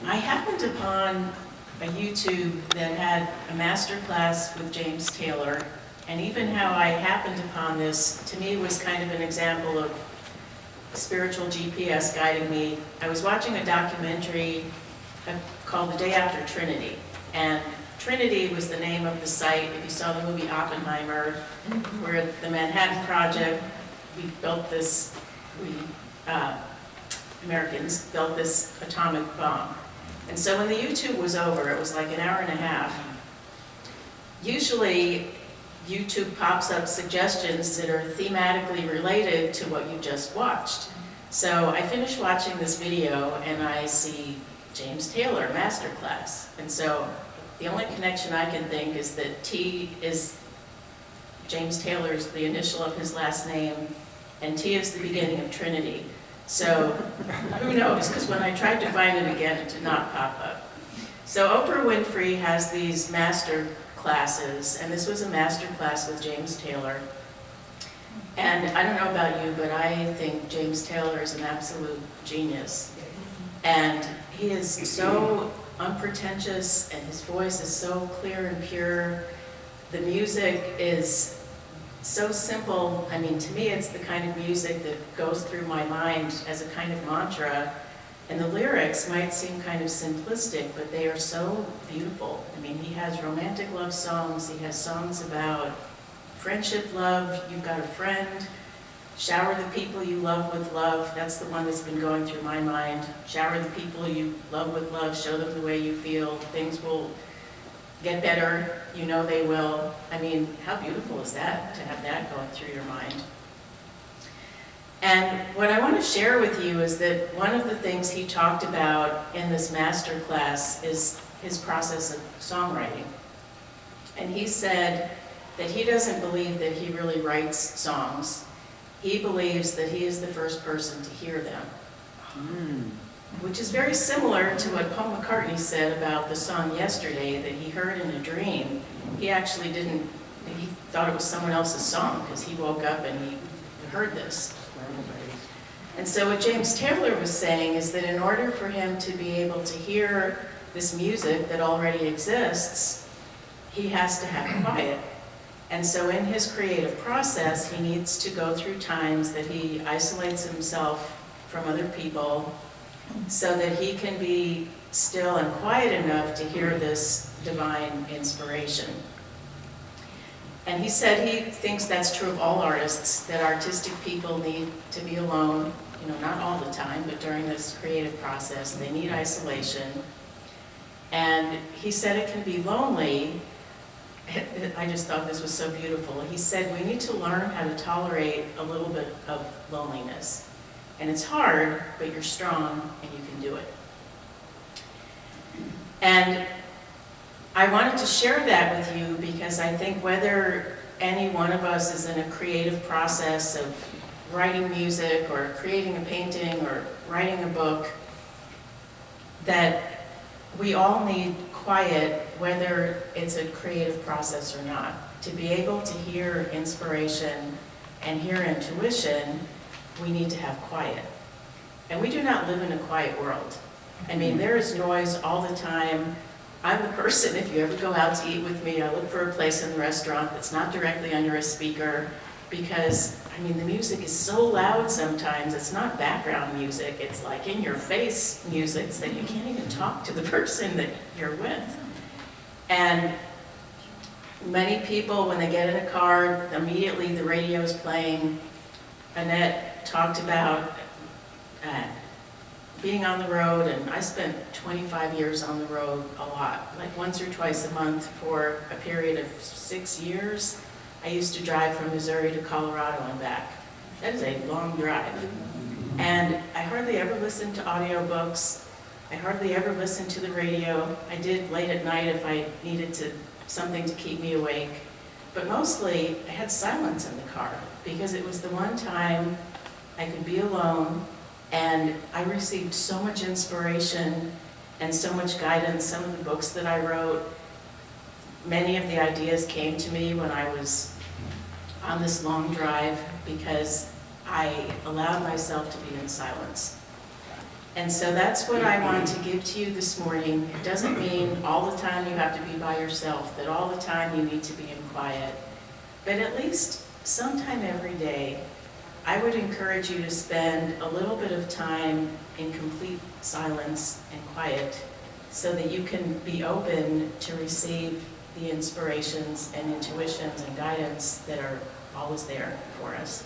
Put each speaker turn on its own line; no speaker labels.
I happened upon a YouTube that had a master class with James Taylor, and even how I happened upon this, to me, was kind of an example of spiritual GPS guiding me. I was watching a documentary called The Day After Trinity, and Trinity was the name of the site. If you saw the movie Oppenheimer, where the Manhattan Project, Americans built this atomic bomb. And so when the YouTube was over, it was like an hour and a half. Usually, YouTube pops up suggestions that are thematically related to what you just watched. So I finished watching this video and I see James Taylor Masterclass. And so the only connection I can think is that T is James Taylor's the initial of his last name, and T is the beginning of Trinity. So who knows, because when I tried to find it again, it did not pop up. So Oprah Winfrey has these master classes, and this was a master class with James Taylor. And I don't know about you, but I think James Taylor is an absolute genius. And he is so unpretentious, and his voice is so clear and pure. The music is so simple. I mean, to me, it's the kind of music that goes through my mind as a kind of mantra. And the lyrics might seem kind of simplistic, but they are so beautiful. I mean, he has romantic love songs. He has songs about friendship, love, you've got a friend. Shower the people you love with love. That's the one that's been going through my mind. Shower the people you love with love. Show them the way you feel. Things will get better. You know they will. I mean, how beautiful is that, to have that going through your mind? And what I want to share with you is that one of the things he talked about in this master class is his process of songwriting. And he said that he doesn't believe that he really writes songs. He believes that he is the first person to hear them. Which is very similar to what Paul McCartney said about the song Yesterday that he heard in a dream. He actually didn't, he thought it was someone else's song because he woke up and he heard this. And so what James Taylor was saying is that in order for him to be able to hear this music that already exists, he has to have quiet. And so in his creative process, he needs to go through times that he isolates himself from other people so that he can be still and quiet enough to hear this divine inspiration. And he said he thinks that's true of all artists, that artistic people need to be alone, not all the time, but during this creative process, they need isolation. And he said it can be lonely. I just thought this was so beautiful. He said we need to learn how to tolerate a little bit of loneliness. And it's hard, but you're strong and you can do it. And I wanted to share that with you because I think whether any one of us is in a creative process of writing music or creating a painting or writing a book, that we all need quiet, whether it's a creative process or not. To be able to hear inspiration and hear intuition, we need to have quiet. And we do not live in a quiet world. I mean, there is noise all the time. I'm the person, if you ever go out to eat with me, I look for a place in the restaurant that's not directly under a speaker because, I mean, the music is so loud sometimes. It's not background music. It's like in-your-face music so that you can't even talk to the person that you're with. And many people, when they get in a car, immediately the radio is playing. Annette talked about being on the road, and I spent 25 years on the road a lot, like once or twice a month for a period of 6 years. I used to drive from Missouri to Colorado and back. That is a long drive. And I hardly ever listened to audiobooks. I hardly ever listened to the radio. I did late at night if I needed something to keep me awake. But mostly, I had silence in the car because it was the one time I could be alone, and I received so much inspiration and so much guidance. Some of the books that I wrote, many of the ideas came to me when I was on this long drive because I allowed myself to be in silence. And so that's what I want to give to you this morning. It doesn't mean all the time you have to be by yourself, that all the time you need to be in quiet. But at least sometime every day, I would encourage you to spend a little bit of time in complete silence and quiet so that you can be open to receive the inspirations and intuitions and guidance that are always there for us.